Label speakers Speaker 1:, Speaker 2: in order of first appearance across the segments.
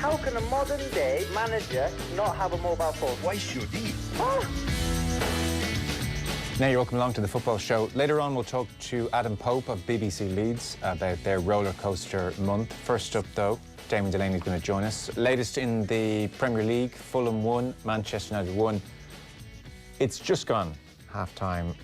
Speaker 1: How can a modern day manager not have a mobile phone?
Speaker 2: Why should he?
Speaker 1: Oh.
Speaker 3: Now you're welcome along to the football show. Later on we'll talk to Adam Pope of BBC Leeds about their roller coaster month. First up though, Damien Delaney is going to join us. Latest in the Premier League, Fulham won, Manchester United won. It's just gone half-time.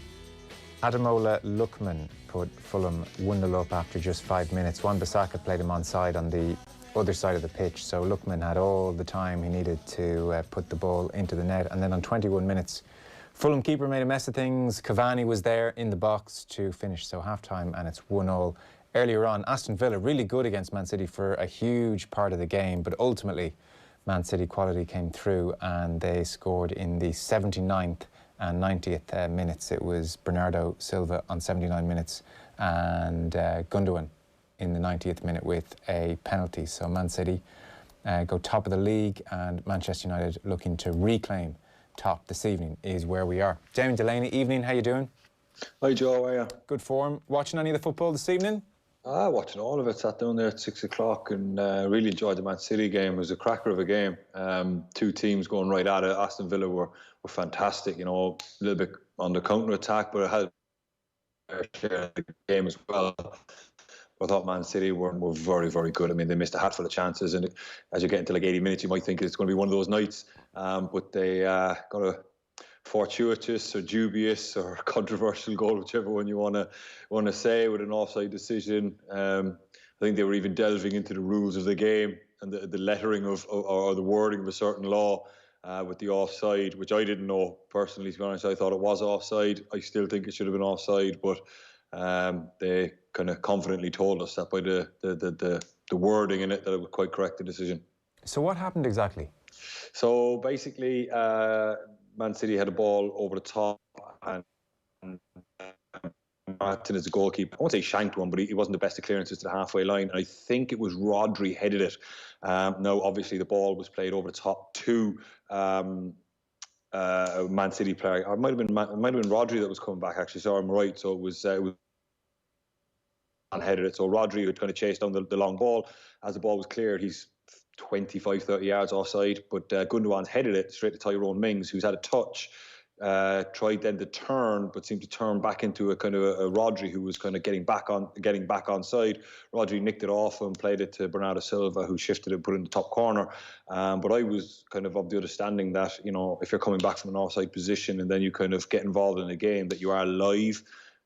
Speaker 3: Ademola Lookman put Fulham 1-0 up after just 5 minutes. Wan-Bissaka played him onside on the other side of the pitch, so Lookman had all the time he needed to put the ball into the net. And then on 21 minutes, Fulham keeper made a mess of things. Cavani was there in the box to finish, so half-time, and it's 1-1. Earlier on, Aston Villa really good against Man City for a huge part of the game, but ultimately Man City quality came through and they scored in the 79th and 90th minutes. It was Bernardo Silva on 79 minutes and Gundogan in the 90th minute with a penalty. So Man City go top of the league, and Manchester United looking to reclaim top this evening is where we are. Damien Delaney, evening, how you doing?
Speaker 4: Hi Joe, how are you?
Speaker 3: Good form. Watching any of the football this evening?
Speaker 4: Watching all of it. Sat down there at 6 o'clock and really enjoyed the Man City game. It was a cracker of a game. Two teams going right at it. Aston Villa were fantastic, you know, a little bit on the counter-attack, but it had a share of the game as well. I thought Man City were very, very good. I mean, they missed a hatful of chances, and as you get into like 80 minutes, you might think it's going to be one of those nights. But they got a fortuitous or dubious or controversial goal, whichever one you want to say, with an offside decision. I think they were even delving into the rules of the game and the lettering of or the wording of a certain law with the offside, which I didn't know personally. To be honest, I thought it was offside. I still think it should have been offside, but they kind of confidently told us that by the wording in it that it was quite correct, the decision.
Speaker 3: So what happened exactly?
Speaker 4: So basically, Man City had a ball over the top, and Martin is a goalkeeper. I won't say shanked one, but he wasn't the best of clearances to the halfway line. And I think it was Rodri headed it. Now, obviously, the ball was played over the top to a Man City player. Or it might have been Rodri that was coming back. Actually, so I'm right. So it was and headed it. So Rodri had kind of chased down the long ball. As the ball was cleared, he's 25, 30 yards offside, but Gundogan's headed it straight to Tyrone Mings, who's had a touch, tried then to turn, but seemed to turn back into a kind of a Rodri who was kind of getting back onside. Rodri nicked it off and played it to Bernardo Silva, who shifted it and put it in the top corner. But I was kind of the understanding that, you know, if you're coming back from an offside position and then you kind of get involved in a game, that you are live.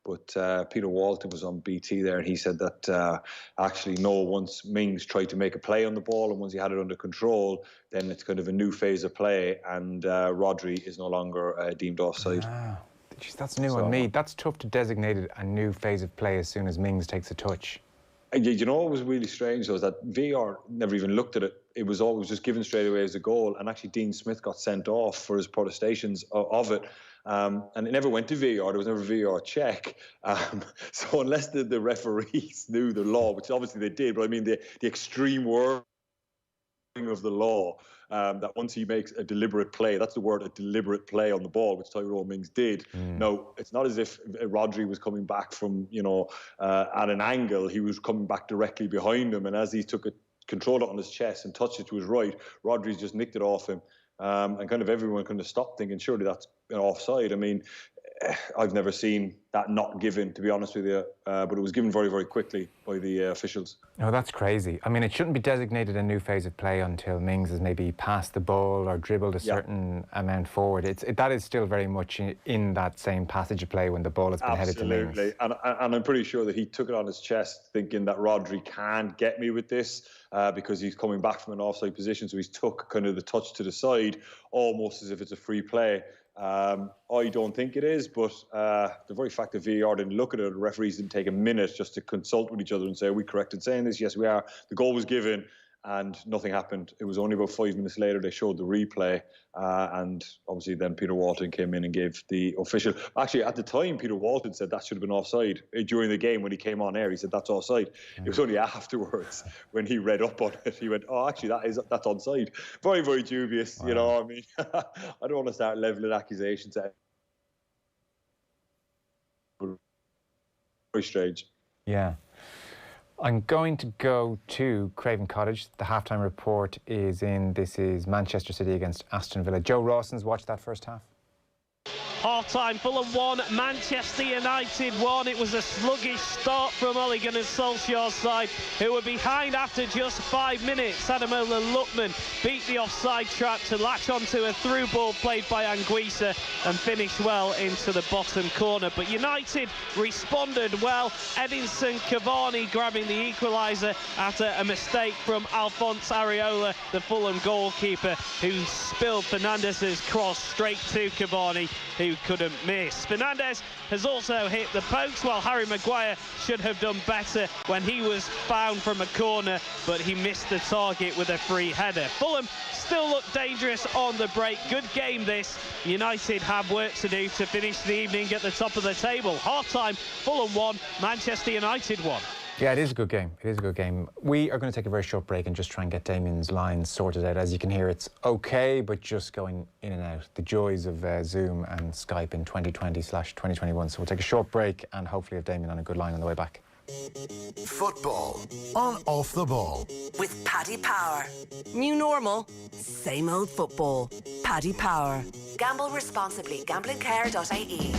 Speaker 4: But Peter Walton was on BT there, and he said that actually no, once Mings tried to make a play on the ball and once he had it under control, then it's kind of a new phase of play, and Rodri is no longer deemed offside.
Speaker 3: Wow. Jeez, that's new on me. That's tough to designate it a new phase of play as soon as Mings takes a touch.
Speaker 4: You know what was really strange though is that VAR never even looked at it. It was always just given straight away as a goal, and actually Dean Smith got sent off for his protestations of it. And it never went to VAR. There was never a VAR check. So unless the referees knew the law, which obviously they did, but I mean the extreme wording of the law, that once he makes a deliberate play, that's the word, a deliberate play on the ball, which Tyrone Mings did. No, it's not as if Rodri was coming back from, you know, at an angle. He was coming back directly behind him, and as he took it, controlled it on his chest and touched it to his right, Rodri's just nicked it off him. And kind of everyone kind of stopped thinking, surely that's offside. I mean, I've never seen that not given, to be honest with you, but it was given very, very quickly by the officials.
Speaker 3: Oh, that's crazy. I mean, it shouldn't be designated a new phase of play until Mings has maybe passed the ball or dribbled a certain amount forward. That is still very much in that same passage of play when the ball has been headed to Mings.
Speaker 4: Absolutely, and I'm pretty sure that he took it on his chest thinking that Rodri can't get me with this because he's coming back from an offside position, so he's took kind of the touch to the side almost as if it's a free play. I don't think it is, but the very fact that VAR didn't look at it, the referees didn't take a minute just to consult with each other and say, are we correct in saying this? Yes, we are. The goal was given and nothing happened. It was only about 5 minutes later they showed the replay, and obviously then Peter Walton came in and gave the official. Actually, at the time, Peter Walton said that should have been offside during the game when he came on air. He said that's offside. It was only afterwards when he read up on it, he went, "Oh, actually, that's onside." Very, very dubious. Wow. You know, I mean, I don't want to start leveling accusations at. Very strange.
Speaker 3: Yeah. I'm going to go to Craven Cottage. The halftime report is in. This is Manchester City against Aston Villa. Joe Rawson's watched that first half.
Speaker 2: Half-time, Fulham 1, Manchester United 1. It was a sluggish start from Ole Gunnar Solskjaer's side, who were behind after just 5 minutes. Ademola Lookman beat the offside trap to latch onto a through ball played by Anguissa and finish well into the bottom corner. But United responded well. Edinson Cavani grabbing the equaliser after a mistake from Alphonse Areola, the Fulham goalkeeper, who spilled Fernandez's cross straight to Cavani, who couldn't miss. Fernandez has also hit the post, while Harry Maguire should have done better when he was found from a corner, but he missed the target with a free header. Fulham still look dangerous on the break. Good game this. United have work to do to finish the evening at the top of the table. Half-time, Fulham 1, Manchester United 1.
Speaker 3: Yeah, it is a good game. It is a good game. We are going to take a very short break and just try and get Damien's line sorted out. As you can hear, it's okay, but just going in and out. The joys of Zoom and Skype in 2020/2021. So we'll take a short break and hopefully have Damien on a good line on the way back.
Speaker 5: Football on Off the Ball
Speaker 6: with Paddy Power. New normal, same old football. Paddy Power. Gamble responsibly. Gamblingcare.ie.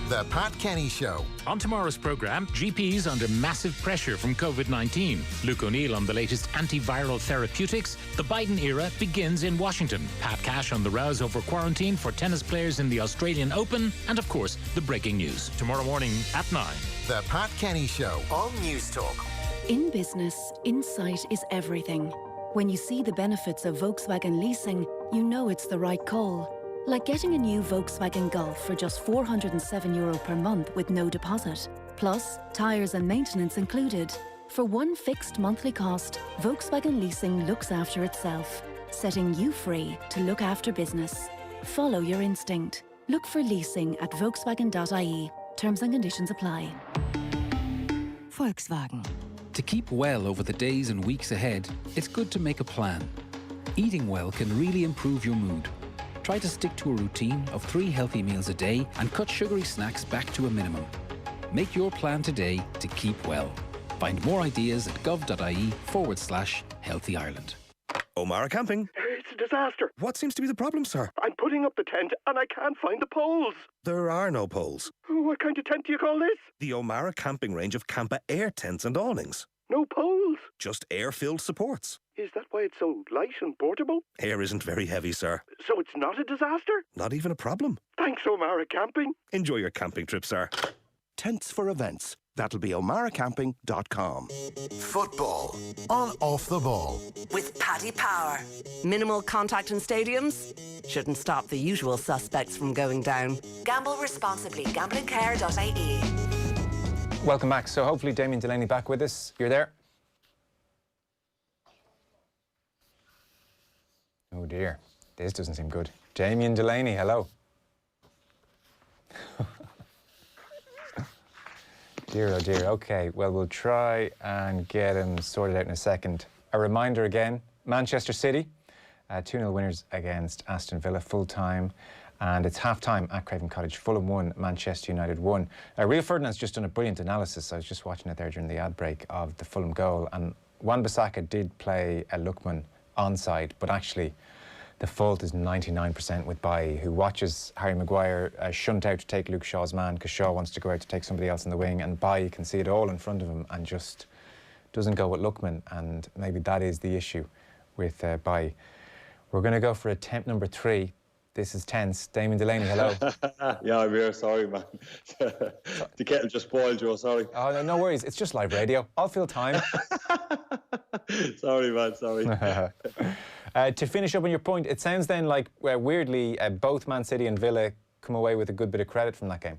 Speaker 5: The Pat Kenny Show.
Speaker 7: On tomorrow's programme, GPs under massive pressure from COVID-19. Luke O'Neill on the latest antiviral therapeutics. The Biden era begins in Washington. Pat Cash on the rows over quarantine for tennis players in the Australian Open. And of course, the breaking news. Tomorrow morning at 9.
Speaker 5: The Pat Kenny Show on News Talk.
Speaker 8: In business, insight is everything. When you see the benefits of Volkswagen leasing, you know it's the right call. Like getting a new Volkswagen Golf for just €407 per month with no deposit. Plus, tyres and maintenance included. For one fixed monthly cost, Volkswagen Leasing looks after itself, setting you free to look after business. Follow your instinct. Look for leasing at Volkswagen.ie. Terms and conditions apply.
Speaker 9: Volkswagen. To keep well over the days and weeks ahead, it's good to make a plan. Eating well can really improve your mood. Try to stick to a routine of 3 healthy meals a day and cut sugary snacks back to a minimum. Make your plan today to keep well. Find more ideas at gov.ie/Healthy Ireland.
Speaker 10: O'Mara Camping.
Speaker 11: It's a disaster.
Speaker 10: What seems to be the problem, sir?
Speaker 11: I'm putting up the tent and I can't find the poles.
Speaker 10: There are no poles.
Speaker 11: What kind of tent do you call this?
Speaker 10: The O'Mara Camping range of Campa air tents and awnings.
Speaker 11: No poles?
Speaker 10: Just air-filled supports.
Speaker 11: Is that why it's so light and portable?
Speaker 10: Air isn't very heavy, sir.
Speaker 11: So it's not a disaster?
Speaker 10: Not even a problem.
Speaker 11: Thanks, O'Mara Camping.
Speaker 10: Enjoy your camping trip, sir. Tents for events. That'll be omaracamping.com.
Speaker 5: Football on Off the Ball
Speaker 6: with Paddy Power. Minimal contact in stadiums shouldn't stop the usual suspects from going down. Gamble responsibly. Gamblingcare.ie.
Speaker 3: Welcome back. So hopefully Damien Delaney back with us. You're there? Oh dear, this doesn't seem good. Damien Delaney, hello. Dear, oh dear. Okay, well, we'll try and get him sorted out in a second. A reminder again, Manchester City, 2-0 winners against Aston Villa, full-time. And it's half-time at Craven Cottage. Fulham 1, Manchester United 1. Rio Ferdinand's just done a brilliant analysis. I was just watching it there during the ad break of the Fulham goal. And Wan-Bissaka did play a Lookman onside, but actually the fault is 99% with Bailly, who watches Harry Maguire shunt out to take Luke Shaw's man because Shaw wants to go out to take somebody else in the wing, and Bailly can see it all in front of him and just doesn't go with Lookman, and maybe that is the issue with Bailly. We're going to go for attempt number 3. This is tense. Damien Delaney, hello.
Speaker 4: Yeah, I'm here. Sorry, man. The kettle just boiled, Joe. Sorry.
Speaker 3: Oh, no worries. It's just live radio. I'll fill time.
Speaker 4: Sorry, man. Sorry.
Speaker 3: To finish up on your point, it sounds then like, weirdly, both Man City and Villa come away with a good bit of credit from that game.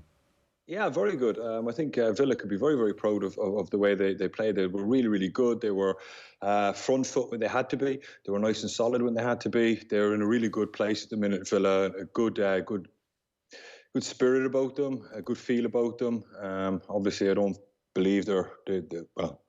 Speaker 4: Yeah, very good. I think Villa could be very, very proud of the way they played. They were really, really good. They were front foot when they had to be. They were nice and solid when they had to be. They're in a really good place at the minute, Villa. A good spirit about them, a good feel about them. Obviously, I don't believe they're well,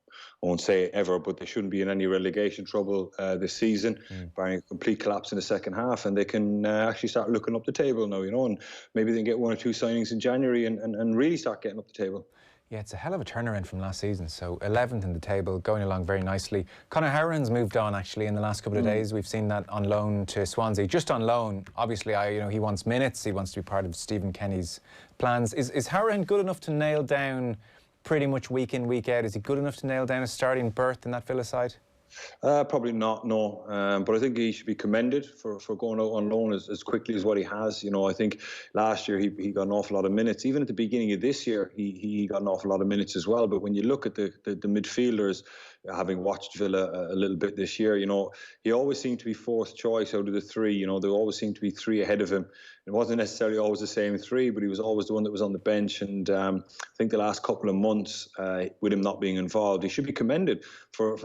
Speaker 4: I won't say ever, but they shouldn't be in any relegation trouble this season, barring a complete collapse in the second half, and they can actually start looking up the table now, and maybe they can get 1 or 2 signings in January and really start getting up the table.
Speaker 3: Yeah, it's a hell of a turnaround from last season. So 11th in the table, going along very nicely. Conor Hourihan's moved on actually in the last couple of days. We've seen that on loan to Swansea, just on loan. Obviously, he wants minutes. He wants to be part of Stephen Kenny's plans. Is Hourihan good enough to nail down pretty much week in, week out? Is he good enough to nail down a starting berth in that Villa side?
Speaker 4: Probably not, no. But I think he should be commended for going out on loan as quickly as what he has. I think last year he got an awful lot of minutes. Even at the beginning of this year, he got an awful lot of minutes as well. But when you look at the midfielders, having watched Villa a little bit this year, he always seemed to be fourth choice out of the three. There always seemed to be three ahead of him. It wasn't necessarily always the same three, but he was always the one that was on the bench. And I think the last couple of months, with him not being involved, he should be commended for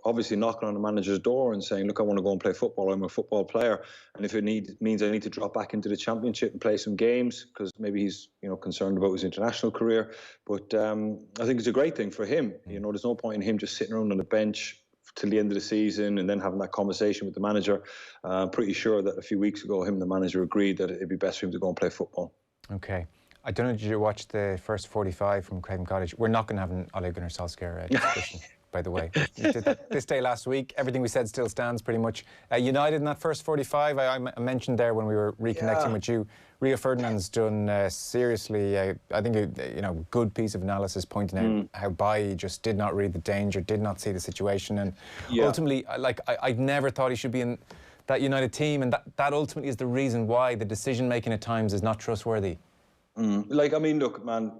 Speaker 4: obviously knocking on the manager's door and saying, look, I want to go and play football. I'm a football player. And if it means I need to drop back into the Championship and play some games, because maybe he's concerned about his international career. But I think it's a great thing for him. There's no point in him just sitting around on the bench till the end of the season and then having that conversation with the manager. I'm pretty sure that a few weeks ago, him and the manager agreed that it'd be best for him to go and play football. Okay.
Speaker 3: I don't know, did you watch the first 45 from Craven Cottage? We're not going to have an Ole Gunnar Solskjaer discussion, by the way. We did that this day last week. Everything we said still stands pretty much. United in that first 45, I mentioned there when we were reconnecting with you, Rio Ferdinand's done seriously, I think, a good piece of analysis pointing out how Bailly just did not read the danger, did not see the situation. And ultimately, I never thought he should be in that United team. And that ultimately is the reason why the decision-making at times is not trustworthy.
Speaker 4: Look, man,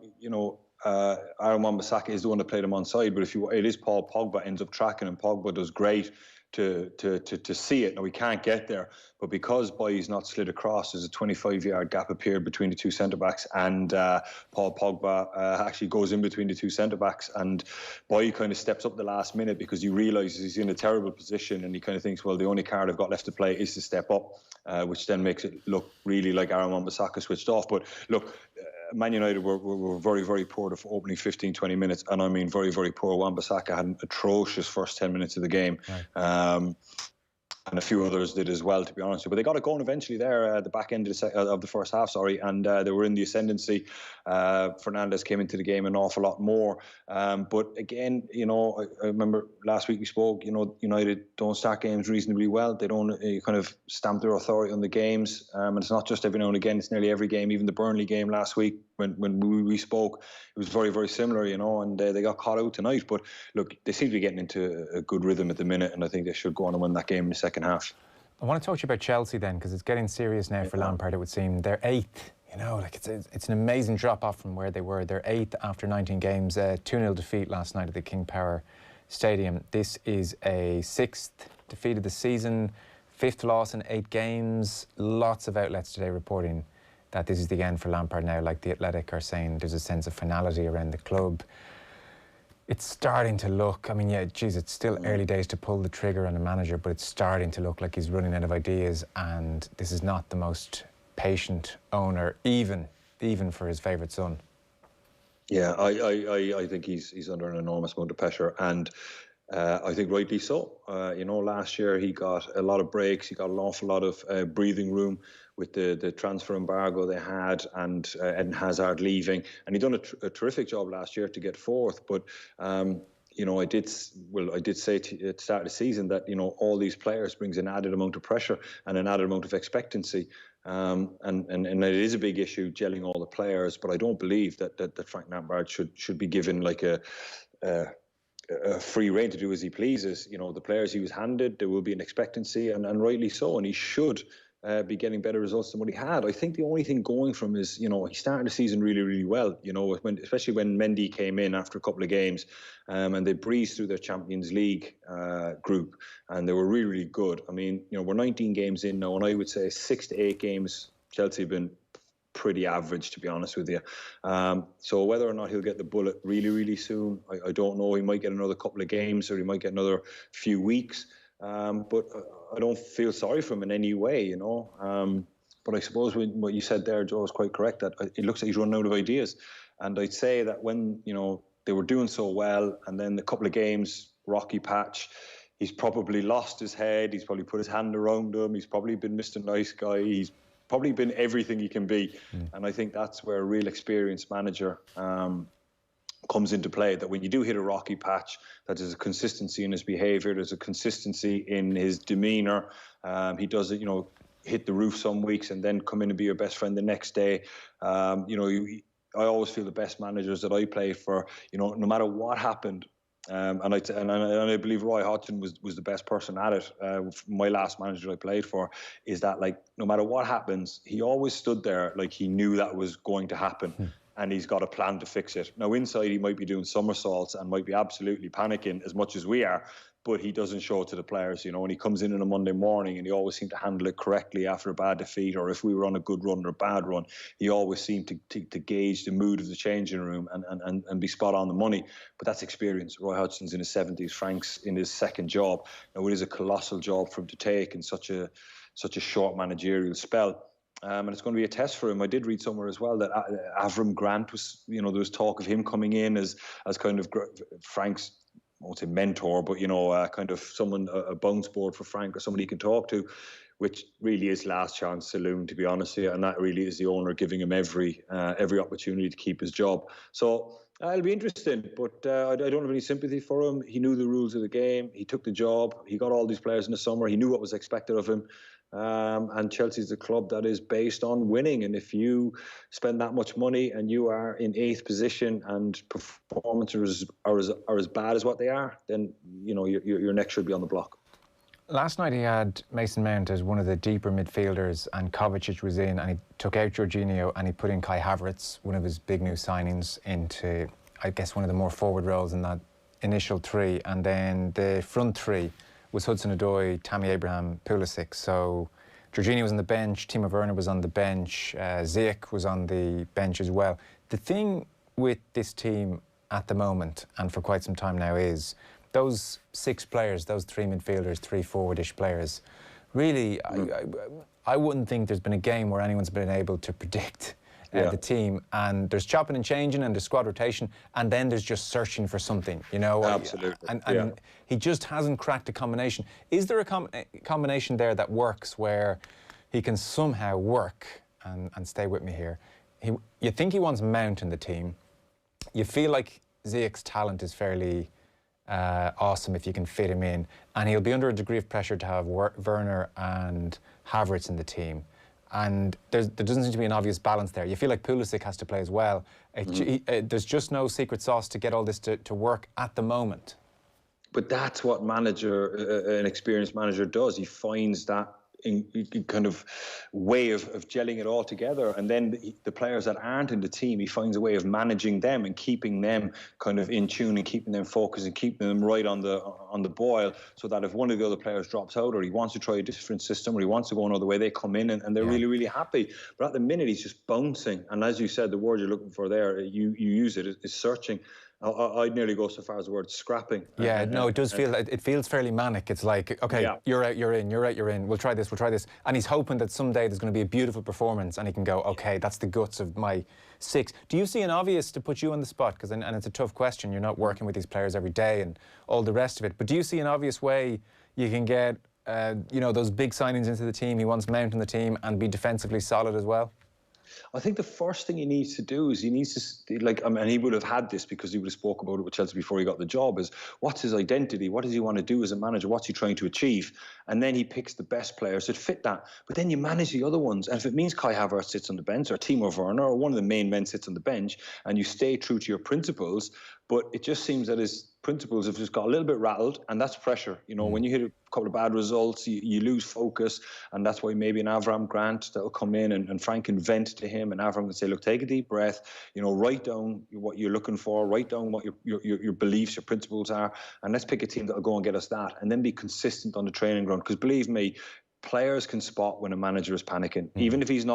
Speaker 4: Aaron Wan-Bissaka is the one that played him on side, but it is Paul Pogba ends up tracking, and Pogba does great to see it. Now, we can't get there, but because Bailly's not slid across, there's a 25-yard gap appeared between the two centre-backs, and Paul Pogba actually goes in between the two centre-backs, and Bailly kind of steps up the last minute because he realises he's in a terrible position, and he kind of thinks, well, the only card I've got left to play is to step up, which then makes it look really like Aaron Wan-Bissaka switched off. But look, Man United were very, very poor the opening 15, 20 minutes, and I mean very, very poor. Wan-Bissaka had an atrocious first 10 minutes of the game. Right. And a few others did as well, to be honest with you. But they got it going eventually there at the back end of the first half, and they were in the ascendancy. Fernandes came into the game an awful lot more. But again, I remember last week we spoke, United don't start games reasonably well. They don't kind of stamp their authority on the games. And it's not just every now and again, it's nearly every game. Even the Burnley game last week, when we spoke, it was very, very similar, and they got caught out tonight. But look, they seem to be getting into a good rhythm at the minute, and I think they should go on and win that game in the second half. I want to talk to you about Chelsea then, because it's getting serious now for Lampard, it would seem. They're 8th, it's an amazing drop-off from where they were. They're 8th after 19 games, 2-0 defeat last night at the King Power Stadium. This is a 6th defeat of the season, 5th loss in 8 games. Lots of outlets today reporting that this is the end for Lampard now. Like The Athletic are saying, there's a sense of finality around the club. It's starting to look, it's still early days to pull the trigger on a manager, but it's starting to look like he's running out of ideas, and this is not the most patient owner, even for his favourite son. Yeah, I think he's under an enormous amount of pressure, and I think rightly so. Last year he got a lot of breaks, he got an awful lot of breathing room with the transfer embargo they had, and Eden Hazard leaving, and he'd done a terrific job last year to get 4th. But I did say at the start of the season that all these players brings an added amount of pressure and an added amount of expectancy, and it is a big issue gelling all the players. But I don't believe that Frank Lampard should be given like a free rein to do as he pleases. The players he was handed, there will be an expectancy, and rightly so, and he should be getting better results than what he had. I think the only thing going from is, he started the season really, really well, especially when Mendy came in after a couple of games, and they breezed through their Champions League group, and they were really, really good. We're 19 games in now, and I would say 6 to 8 games Chelsea have been pretty average, to be honest with you. So whether or not he'll get the bullet really, really soon, I don't know. He might get another couple of games, or he might get another few weeks. But I don't feel sorry for him in any way, But I suppose what you said there, Joe, is quite correct, that it looks like he's running out of ideas. And I'd say that when, they were doing so well, and then a couple of games, rocky patch, he's probably lost his head, he's probably put his hand around him, he's probably been Mr. Nice Guy, he's probably been everything he can be. And I think that's where a real experienced manager comes into play, that when you do hit a rocky patch, that there's a consistency in his behaviour, there's a consistency in his demeanour. He doesn't, hit the roof some weeks and then come in and be your best friend the next day. I always feel the best managers that I played for, no matter what happened, and I believe Roy Hodgson was the best person at it. My last manager I played for, is that, like, no matter what happens, he always stood there like he knew that was going to happen. And he's got a plan to fix it. Now, inside, he might be doing somersaults and might be absolutely panicking as much as we are, but he doesn't show it to the players, and he comes in on a Monday morning and he always seemed to handle it correctly after a bad defeat, or if we were on a good run or a bad run, he always seemed to gauge the mood of the changing room and be spot on the money. But that's experience. Roy Hodgson's in his 70s, Frank's in his second job. Now, it is a colossal job for him to take in such a short managerial spell. And it's going to be a test for him. I did read somewhere as well that Avram Grant was, there was talk of him coming in as kind of Frank's, I won't say mentor, but, kind of someone, a bounce board for Frank, or somebody he can talk to, which really is last chance saloon, to be honest with you. And that really is the owner giving him every opportunity to keep his job. So it'll be interesting, but I don't have any sympathy for him. He knew the rules of the game. He took the job. He got all these players in the summer. He knew what was expected of him. And Chelsea's a club that is based on winning. And if you spend that much money and you are in 8th position and performances are as bad as what they are, then, your neck should be on the block.
Speaker 3: Last night he had Mason Mount as one of the deeper midfielders, and Kovacic was in, and he took out Jorginho and he put in Kai Havertz, one of his big new signings, into, I guess, one of the more forward roles in that initial three. And then the front three was Hudson-Odoi, Tammy Abraham, Pulisic. So Jorginho was on the bench, Timo Werner was on the bench, Ziyech was on the bench as well. The thing with this team at the moment, and for quite some time now, is those 6 players, those 3 midfielders, 3 forwardish players, really, I wouldn't think there's been a game where anyone's been able to predict the team. And there's chopping and changing and there's squad rotation, and then there's just searching for something,
Speaker 4: Absolutely.
Speaker 3: And he just hasn't cracked a combination. Is there a combination there that works, where he can somehow work, and stay with me here, you think he wants Mount in the team, you feel like Ziyech's talent is fairly awesome if you can fit him in, and he'll be under a degree of pressure to have Werner and Havertz in the team. And there doesn't seem to be an obvious balance there. You feel like Pulisic has to play as well. There's just no secret sauce to get all this to work at the moment.
Speaker 4: But that's what an experienced manager does. He finds that kind of way of gelling it all together, and then the players that aren't in the team, he finds a way of managing them and keeping them kind of in tune and keeping them focused and keeping them right on the boil, so that if one of the other players drops out, or he wants to try a different system, or he wants to go another way, they come in and they're really, really happy. But at the minute, he's just bouncing, and as you said, the word you're looking for there, you use it, is searching. I'd nearly go so far as the word scrapping.
Speaker 3: Yeah, no, it does feel, it feels fairly manic. It's like, okay, you're out, you're in, you're out, you're in, we'll try this. And he's hoping that someday there's going to be a beautiful performance and he can go, okay, that's the guts of my 6. Do you see an obvious, to put you on the spot, because and it's a tough question, you're not working with these players every day and all the rest of it, but do you see an obvious way you can get, those big signings into the team? He wants Mount in the team and be defensively solid as well?
Speaker 4: I think the first thing he needs to do is he needs to, and he would have had this because he would have spoke about it with Chelsea before he got the job, is what's his identity? What does he want to do as a manager? What's he trying to achieve? And then he picks the best players that fit that. But then you manage the other ones. And if it means Kai Havertz sits on the bench, or Timo Werner, or one of the main men sits on the bench, and you stay true to your principles, but it just seems that his principles have just got a little bit rattled, and that's pressure. When you hit a couple of bad results, you lose focus, and that's why maybe an Avram Grant that'll come in and Frank can vent to him, and Avram can say, look, take a deep breath, write down what you're looking for, write down what your beliefs, your principles are, and let's pick a team that'll go and get us that, and then be consistent on the training ground. Because believe me, players can spot when a manager is panicking, even if he's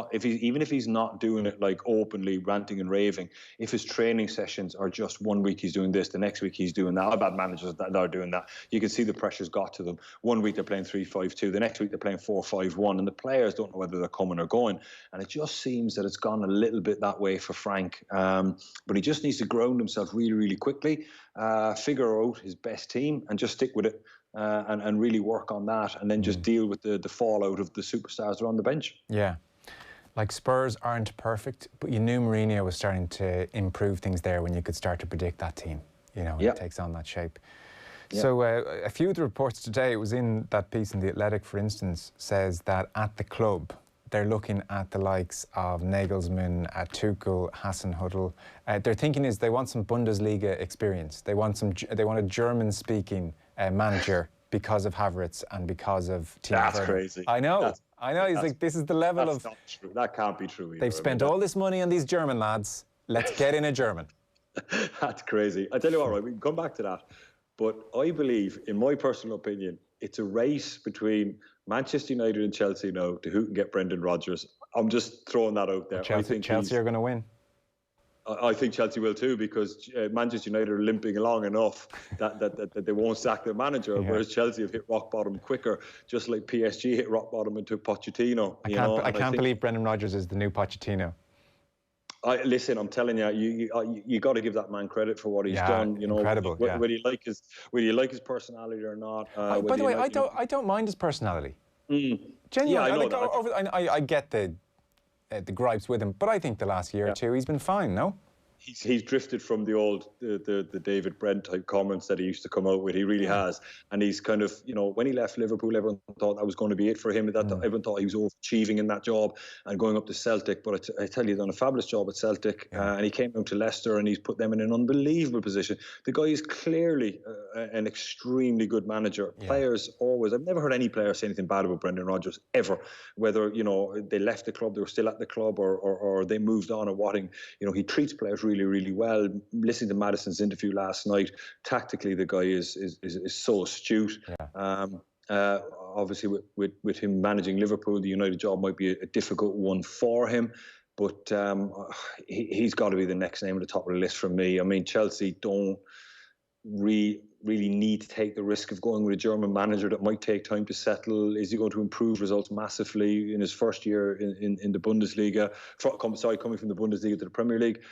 Speaker 4: not doing it like openly ranting and raving. If his training sessions are just 1 week he's doing this, the next week he's doing that. I've had managers that are doing that. You can see the pressure's got to them. 1 week they're playing 3-5-2, the next week they're playing 4-5-1, and the players don't know whether they're coming or going. And it just seems that it's gone a little bit that way for Frank. But he just needs to ground himself really, really quickly, figure out his best team and just stick with it. And really work on that, and then just deal with the fallout of the superstars that are on the bench.
Speaker 3: Yeah. Like, Spurs aren't perfect, but you knew Mourinho was starting to improve things there when you could start to predict that team, you know, when it takes on that shape. Yeah. So a few of the reports today, it was in that piece in The Athletic, for instance, says that at the club, they're looking at the likes of Nagelsmann, Tuchel, Hasenhüttl. Their thinking is they want some Bundesliga experience. They want a German-speaking manager because of Havertz and because of Timo Werner.
Speaker 4: That's crazy.
Speaker 3: I know. He's like, this is the level of...
Speaker 4: Not true. That can't be true either.
Speaker 3: They've spent all this money on these German lads. Let's get in a German.
Speaker 4: That's crazy. I tell you what, right, we can come back to that. But I believe, in my personal opinion, it's a race between Manchester United and Chelsea now to who can get Brendan Rodgers. I'm just throwing that out there.
Speaker 3: Chelsea are going to win.
Speaker 4: I think Chelsea will too, because Manchester United are limping along enough that they won't sack their manager, whereas Chelsea have hit rock bottom quicker, just like PSG hit rock bottom and took Pochettino.
Speaker 3: I can't believe Brendan Rodgers is the new Pochettino.
Speaker 4: Listen, I'm telling you, you got to give that man credit for what he's done. You know,
Speaker 3: incredible.
Speaker 4: Whether you like his personality or not.
Speaker 3: By the way, I don't mind his personality. Genuinely,
Speaker 4: yeah,
Speaker 3: I get the gripes with him, but I think the last year or two he's been fine. No.
Speaker 4: He's drifted from the old the David Brent type comments that he used to come out with. He really has, and he's kind of, you know, when he left Liverpool, everyone thought that was going to be it for him. Everyone thought he was overachieving in that job and going up to Celtic. But I tell you, he's done a fabulous job at Celtic, and he came down to Leicester and he's put them in an unbelievable position. The guy is clearly an extremely good manager. Players always, I've never heard any player say anything bad about Brendan Rodgers ever. Whether, you know, they left the club, they were still at the club, or they moved on or what. You know, he treats players really, really well. Listening to Maddison's interview last night, tactically the guy is so astute. Obviously with him managing Liverpool, the United job might be a difficult one for him, but he's got to be the next name at the top of the list for me. I mean, Chelsea don't really need to take the risk of going with a German manager that might take time to settle. Is he going to improve results massively in his first year in the Bundesliga? Coming from the Bundesliga to the Premier League.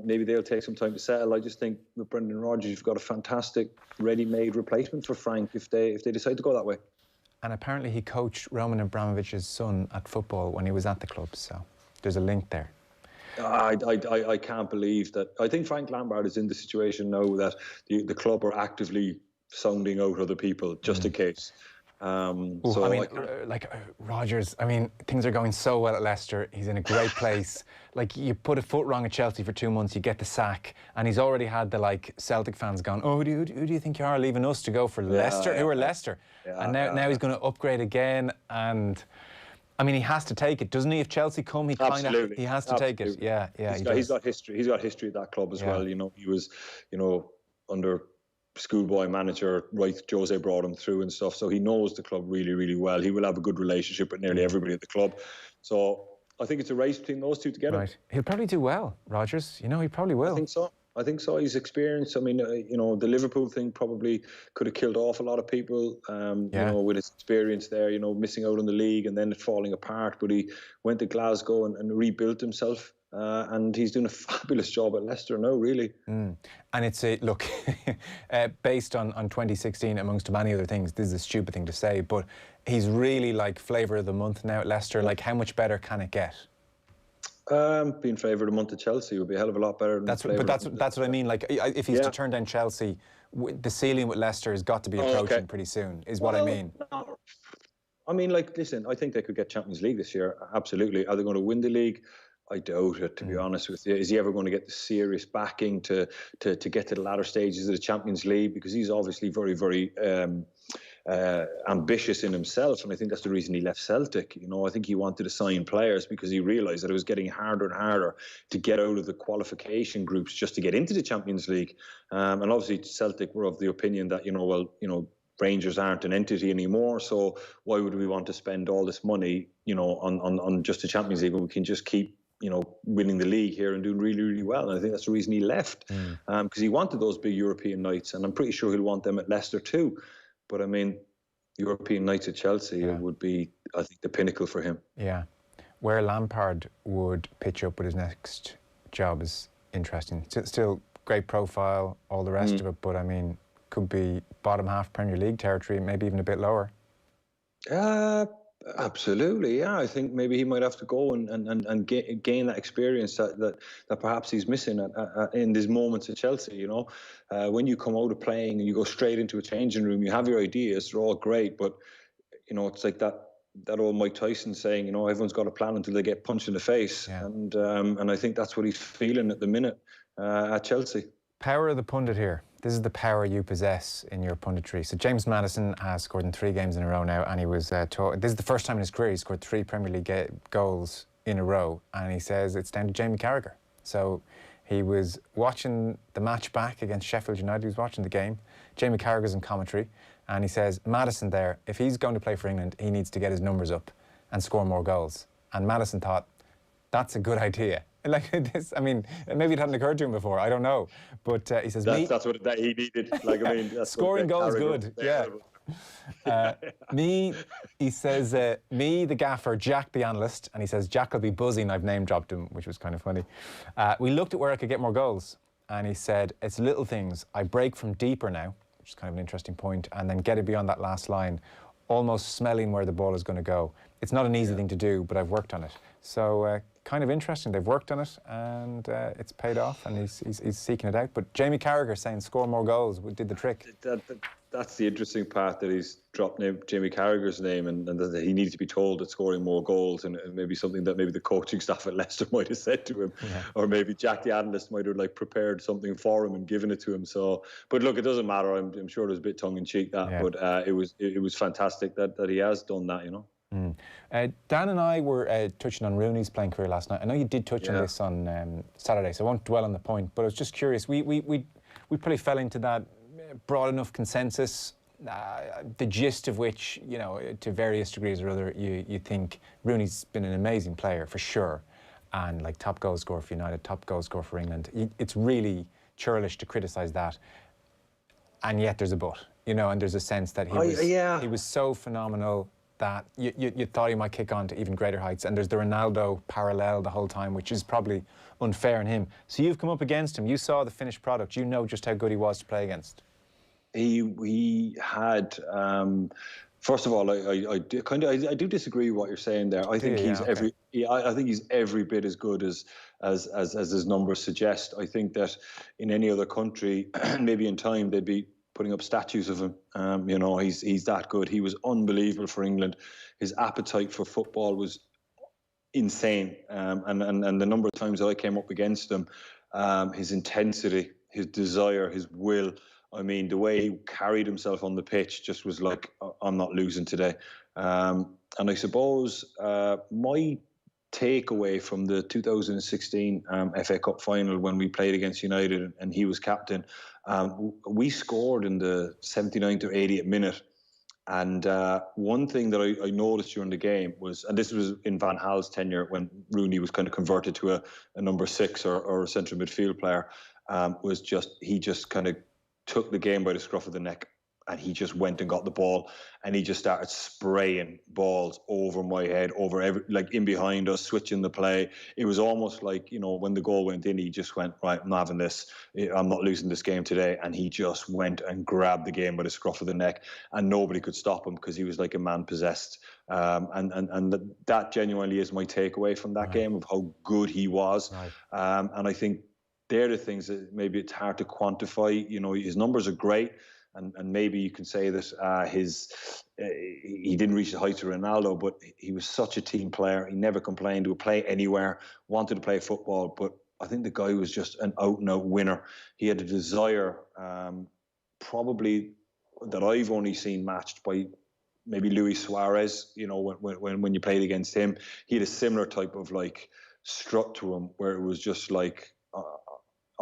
Speaker 4: Maybe they'll take some time to settle. I just think with Brendan Rodgers, you've got a fantastic ready-made replacement for Frank if they decide to go that way.
Speaker 3: And apparently he coached Roman Abramovich's son at football when he was at the club, so there's a link there.
Speaker 4: I can't believe that. I think Frank Lampard is in the situation now that the club are actively sounding out other people just in case.
Speaker 3: Rodgers, I mean, things are going so well at Leicester. He's in a great place. Like, you put a foot wrong at Chelsea for 2 months, you get the sack, and he's already had the Celtic fans going, oh, who do you think you are, leaving us to go for Leicester? Who are Leicester? And now he's going to upgrade again, and I mean, he has to take it, doesn't he? If Chelsea come, he has to take it. Yeah.
Speaker 4: He's got history. He's got history at that club as well. You know, he was, under schoolboy manager, right? Jose brought him through and stuff, so he knows the club really, really well. He will have a good relationship with nearly everybody at the club. So I think it's a race between those two together.
Speaker 3: Right. He'll probably do well, Rodgers. You know, he probably will.
Speaker 4: I think so. He's experienced. I mean, the Liverpool thing probably could have killed off a lot of people, with his experience there, missing out on the league and then it falling apart. But he went to Glasgow and rebuilt himself. And he's doing a fabulous job at Leicester now, really.
Speaker 3: And it's based on 2016, amongst many other things, this is a stupid thing to say, but he's really like flavour of the month now at Leicester. Like, how much better can it get?
Speaker 4: Being flavour of the month at Chelsea would be a hell of a lot better than that's
Speaker 3: what I mean. Like, if he's to turn down Chelsea, the ceiling with Leicester has got to be approaching pretty soon, is what I mean.
Speaker 4: No. I mean, listen, I think they could get Champions League this year, absolutely. Are they going to win the league? I doubt it, to be honest with you. Is he ever going to get the serious backing to get to the latter stages of the Champions League? Because he's obviously very, very ambitious in himself, and I think that's the reason he left Celtic. I think he wanted to sign players because he realised that it was getting harder and harder to get out of the qualification groups just to get into the Champions League. And obviously Celtic were of the opinion that, Rangers aren't an entity anymore, so why would we want to spend all this money, on just the Champions League when we can just keep winning the league here and doing really, really well? And I think that's the reason he left, because he wanted those big European nights, and I'm pretty sure he'll want them at Leicester too. But I mean, European nights at Chelsea would be, I think, the pinnacle for him.
Speaker 3: Yeah. Where Lampard would pitch up with his next job is interesting. Still great profile, all the rest of it, but I mean, could be bottom half Premier League territory, maybe even a bit lower.
Speaker 4: Absolutely, yeah. I think maybe he might have to go and gain that experience that perhaps he's missing in these moments at Chelsea. You know, when you come out of playing and you go straight into a changing room, you have your ideas, they're all great, but you know, it's like that old Mike Tyson saying, you know, everyone's got a plan until they get punched in the face, and I think that's what he's feeling at the minute at Chelsea.
Speaker 3: Power of the pundit here. This is the power you possess in your punditry. So James Maddison has scored in 3 games in a row now, and he was this is the first time in his career he scored 3 Premier League goals in a row, and he says it's down to Jamie Carragher. So he was watching the match back against Sheffield United. He was watching the game. Jamie Carragher's in commentary, and he says Maddison there, if he's going to play for England, he needs to get his numbers up and score more goals. And Maddison thought, that's a good idea. Like this, I mean, maybe it hadn't occurred to him before. I don't know, but he says
Speaker 4: that's what he needed. Like, I mean, that's
Speaker 3: scoring goals good. Yeah. He says, me, the gaffer, Jack, the analyst, and he says Jack will be buzzing. I've name dropped him, which was kind of funny. We looked at where I could get more goals, and he said it's little things. I break from deeper now, which is kind of an interesting point, and then get it beyond that last line, almost smelling where the ball is going to go. It's not an easy thing to do, but I've worked on it. So kind of interesting. They've worked on it, and it's paid off, and he's seeking it out. But Jamie Carragher saying score more goals did the trick.
Speaker 4: That's the interesting part, that he's dropped Jamie Carragher's name, and that he needed to be told that scoring more goals, and maybe something that maybe the coaching staff at Leicester might have said to him, or maybe Jack the analyst might have like prepared something for him and given it to him. So, but look, it doesn't matter. I'm sure it was a bit tongue in cheek but it was fantastic that he has done that. You know.
Speaker 3: Dan and I were touching on Rooney's playing career last night. I know you did touch on this on Saturday, so I won't dwell on the point, but I was just curious. We probably fell into that broad enough consensus, the gist of which, you know, to various degrees or other, you think Rooney's been an amazing player for sure, and like top goal scorer for United, top goal scorer for England. It's really churlish to criticise that, and yet there's a but, you know, and there's a sense that he was so phenomenal that you thought he might kick on to even greater heights. And there's the Ronaldo parallel the whole time, which is probably unfair on him. So you've come up against him. You saw the finished product. You know just how good he was to play against.
Speaker 4: He had. First of all, I do disagree with what you're saying there. I think I think he's every bit as good as his numbers suggest. I think that in any other country, maybe in time, they'd be putting up statues of him. You know, he's that good. He was unbelievable for England. His appetite for football was insane. And the number of times I came up against him, his intensity, his desire, his will. I mean, the way he carried himself on the pitch just was like, I'm not losing today. And I suppose my takeaway from the 2016 FA Cup final, when we played against United and he was captain, we scored in the 79th or 80th minute. And one thing that I noticed during the game was, and this was in Van Gaal's tenure when Rooney was kind of converted to a number 6 or a central midfield player, was just, he just kind of took the game by the scruff of the neck, and he just went and got the ball, and he just started spraying balls over my head, over like in behind us, switching the play. It was almost like, you know, when the goal went in, he just went, right, I'm not having this. I'm not losing this game today. And he just went and grabbed the game by the scruff of the neck, and nobody could stop him because he was like a man possessed. And that genuinely is my takeaway from that game, of how good he was. And I think they're the things that maybe it's hard to quantify. You know, his numbers are great, and maybe you can say that he didn't reach the heights of Ronaldo, but he was such a team player. He never complained. He would play anywhere, wanted to play football. But I think the guy was just an out-and-out winner. He had a desire, probably that I've only seen matched by maybe Luis Suarez. You know, when you played against him, he had a similar type of like strut to him, where it was just like,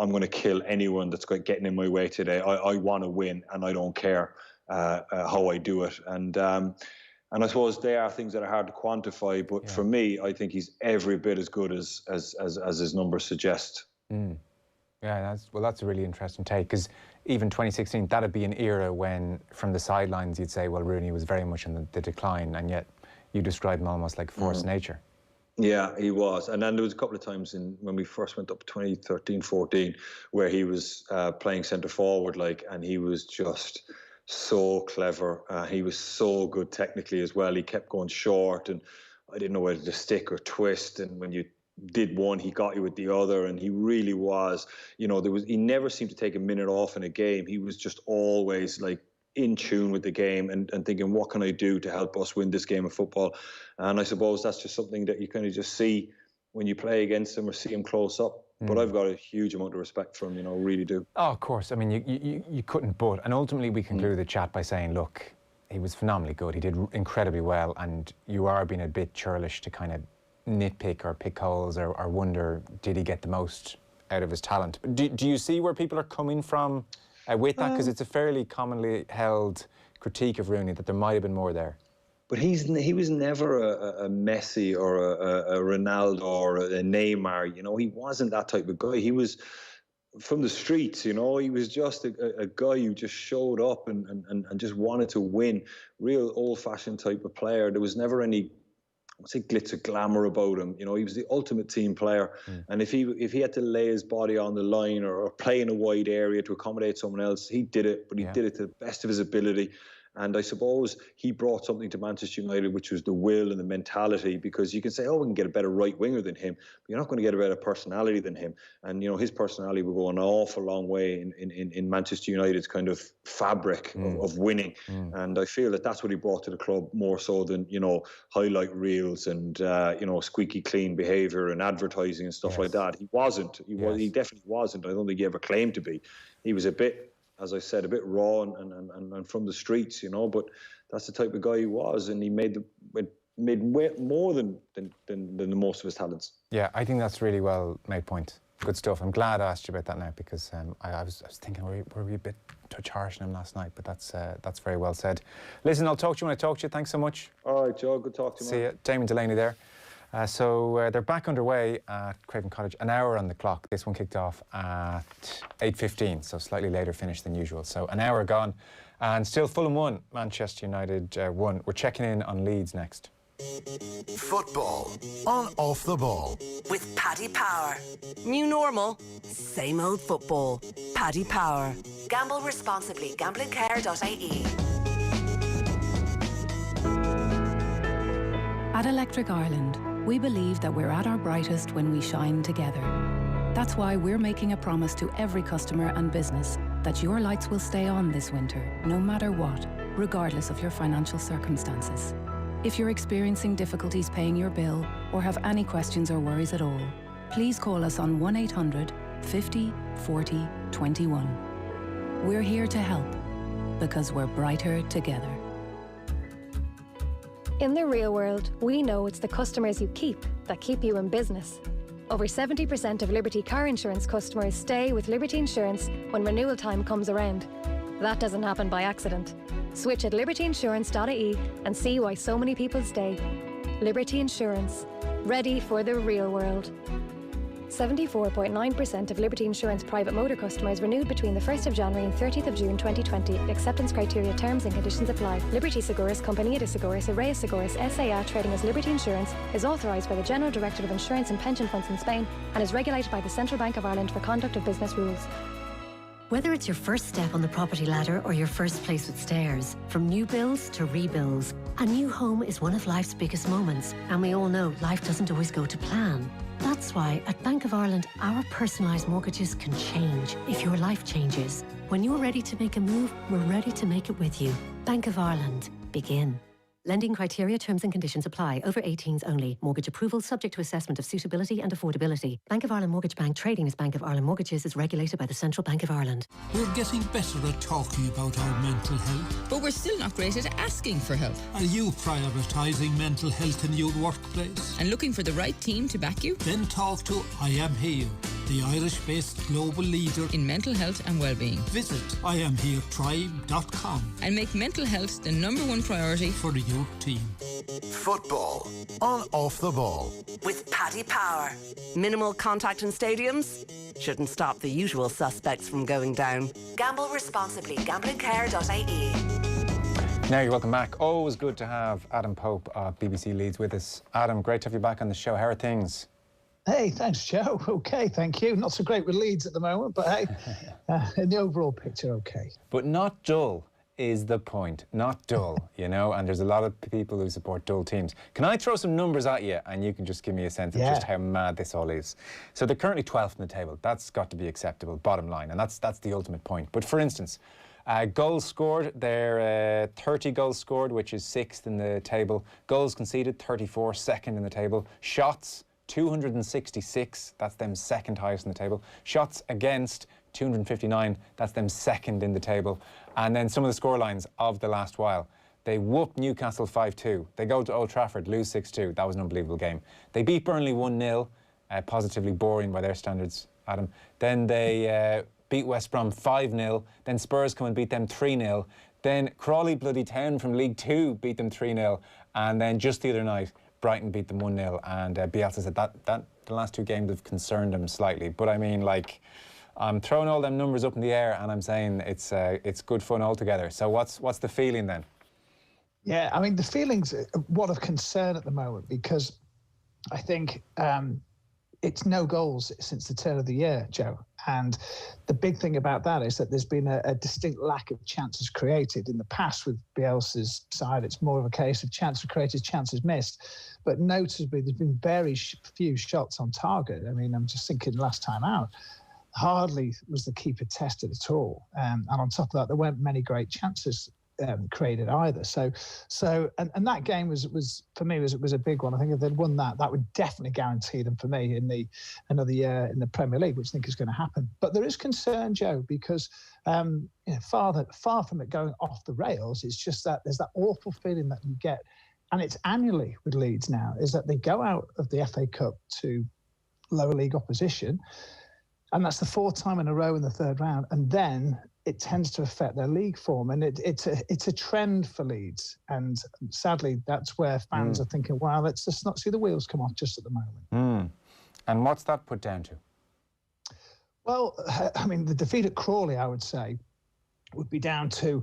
Speaker 4: I'm going to kill anyone that's getting in my way today. I want to win, and I don't care how I do it. And I suppose they are things that are hard to quantify. But for me, I think he's every bit as good as his numbers suggest.
Speaker 3: Yeah, that's a really interesting take, because even 2016, that'd be an era when, from the sidelines, you'd say, well, Rooney was very much in the decline, and yet you describe him almost like force nature.
Speaker 4: Yeah, he was. And then there was a couple of times when we first went up 2013-14, where he was playing centre forward, and he was just so clever. He was so good technically as well. He kept going short, and I didn't know whether to stick or twist. And when you did one, he got you with the other. And he really was, he never seemed to take a minute off in a game. He was just always like in tune with the game and thinking, what can I do to help us win this game of football? And I suppose that's just something that you kind of just see when you play against him or see him close up. But I've got a huge amount of respect for him, really do.
Speaker 3: Oh, of course. I mean, you couldn't but. And ultimately we concluded the chat by saying, look, he was phenomenally good. He did incredibly well, and you are being a bit churlish to kind of nitpick or pick holes or wonder, did he get the most out of his talent? Do you see where people are coming from with that? Because it's a fairly commonly held critique of Rooney that there might have been more there.
Speaker 4: But he was never a Messi or a Ronaldo or a Neymar. He wasn't that type of guy. He was from the streets. He was just a guy who just showed up and just wanted to win. Real old-fashioned type of player. There was never any, I'd say, glitz or glamour about him. He was the ultimate team player. And if he had to lay his body on the line or play in a wide area to accommodate someone else, he did it. But he did it to the best of his ability. And I suppose he brought something to Manchester United, which was the will and the mentality, because you can say, we can get a better right winger than him, but you're not going to get a better personality than him. And, his personality will go an awful long way in Manchester United's kind of fabric of winning. And I feel that that's what he brought to the club more so than, highlight reels and, squeaky clean behaviour and advertising and stuff like that. He wasn't. He definitely wasn't. I don't think he ever claimed to be. He was a bit, as I said, a bit raw and from the streets, but that's the type of guy he was, and he made way more than the most of his talents.
Speaker 3: Yeah, I think that's really well made point. Good stuff. I'm glad I asked you about that now, because I was thinking, were we a bit touch harsh on him last night? But that's very well said. Listen, I'll talk to you when I talk to you. Thanks so much.
Speaker 4: All right, Joe. Good talk to you, man.
Speaker 3: See you. Damien Delaney there. So they're back underway at Craven Cottage, an hour on the clock. This one kicked off at 8:15, so slightly later finish than usual. So an hour gone, and still Fulham 1, Manchester United 1. We're checking in on Leeds next.
Speaker 5: Football on Off the Ball.
Speaker 6: With Paddy Power. New normal, same old football. Paddy Power. Gamble responsibly. Gamblingcare.ie.
Speaker 8: At Electric Ireland, we believe that we're at our brightest when we shine together. That's why we're making a promise to every customer and business that your lights will stay on this winter, no matter what, regardless of your financial circumstances. If you're experiencing difficulties paying your bill or have any questions or worries at all, please call us on 1-800 50 40 21. We're here to help, because we're brighter together.
Speaker 12: In the real world, we know it's the customers you keep that keep you in business. Over 70% of Liberty car insurance customers stay with Liberty Insurance when renewal time comes around. That doesn't happen by accident. Switch at libertyinsurance.ie and see why so many people stay. Liberty Insurance. Ready for the real world. 74.9% of Liberty Insurance private motor customers renewed between the 1st of January and 30th of June 2020. Acceptance criteria, terms and conditions apply. Liberty Seguros, Compañía de Seguros, Araya Seguros, S.A.A. trading as Liberty Insurance, is authorised by the General Directorate of Insurance and Pension Funds in Spain and is regulated by the Central Bank of Ireland for conduct of business rules.
Speaker 13: Whether it's your first step on the property ladder or your first place with stairs, from new builds to rebuilds, a new home is one of life's biggest moments, and we all know life doesn't always go to plan. That's why at Bank of Ireland, our personalised mortgages can change if your life changes. When you're ready to make a move, we're ready to make it with you. Bank of Ireland. Begin. Lending criteria, terms and conditions apply. Over 18s only. Mortgage approval subject to assessment of suitability and affordability. Bank of Ireland Mortgage Bank trading as Bank of Ireland Mortgages is regulated by the Central Bank of Ireland.
Speaker 14: We're getting better at talking about our mental health.
Speaker 15: But we're still not great at asking for help.
Speaker 14: Are you prioritising mental health in your workplace?
Speaker 15: And looking for the right team to back you?
Speaker 14: Then talk to I Am Here, the Irish-based global leader
Speaker 15: in mental health and well-being.
Speaker 14: Visit IamHereTribe.com
Speaker 15: and make mental health the #1 priority
Speaker 14: for your team.
Speaker 5: Football on Off the Ball.
Speaker 6: With Paddy Power. Minimal contact in stadiums shouldn't stop the usual suspects from going down. Gamble responsibly. Gamblingcare.ie.
Speaker 3: Now you're welcome back. Always good to have Adam Pope of BBC Leeds with us. Adam, great to have you back on the show. How are things?
Speaker 16: Hey, thanks, Joe. Okay, thank you. Not so great with Leeds at the moment, but hey, in the overall picture, okay.
Speaker 3: But not dull is the point, not dull, you know, and there's a lot of people who support dull teams. Can I throw some numbers at you and you can just give me a sense of just how mad this all is? So they're currently 12th in the table. That's got to be acceptable, bottom line, and that's the ultimate point. But for instance, goals scored, they're 30 goals scored, which is 6th in the table. Goals conceded, 34, 2nd in the table. Shots, 266, that's them 2nd highest in the table. Shots against, 259, that's them 2nd in the table. And then some of the scorelines of the last while. They whooped Newcastle 5-2. They go to Old Trafford, lose 6-2. That was an unbelievable game. They beat Burnley 1-0, positively boring by their standards, Adam. Then they beat West Brom 5-0. Then Spurs come and beat them 3-0. Then Crawley bloody Town from League 2 beat them 3-0. And then just the other night, Brighton beat them 1-0. And Bielsa said that the last 2 games have concerned him slightly. But I mean, like, I'm throwing all them numbers up in the air and I'm saying it's good fun altogether. So what's the feeling then?
Speaker 16: Yeah, I mean, the feeling's one of concern at the moment because I think it's no goals since the turn of the year, Joe. And the big thing about that is that there's been a distinct lack of chances created. In the past with Bielsa's side, it's more of a case of chances created, chances missed. But noticeably, there's been very few shots on target. I mean, I'm just thinking last time out, hardly was the keeper tested at all. And on top of that, there weren't many great chances created either. So that game was for me was a big one. I think if they'd won that would definitely guarantee them for me in another year in the Premier League, which I think is going to happen. But there is concern, Joe, because far from it going off the rails, it's just that there's that awful feeling that you get, and it's annually with Leeds now, is that they go out of the FA Cup to lower league opposition. And that's the 4th time in a row in the 3rd round. And then it tends to affect their league form. And it's a trend for Leeds. And sadly, that's where fans are thinking, wow, let's just not see the wheels come off just at the moment.
Speaker 3: And what's that put down to?
Speaker 16: Well, I mean, the defeat at Crawley, I would say, would be down to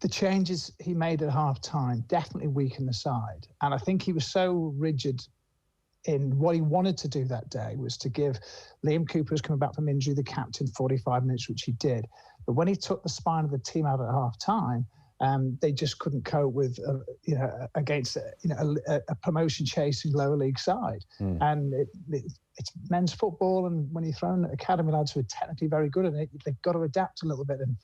Speaker 16: the changes he made at half-time, definitely weakened the side. And I think he was so rigid in what he wanted to do that day was to give Liam Cooper, who's coming back from injury, the captain, 45 minutes, which he did. But when he took the spine of the team out at half-time, they just couldn't cope with, against a promotion-chasing lower league side. And it's men's football, and when you're throwing academy lads who are technically very good at it, they've got to adapt a little bit and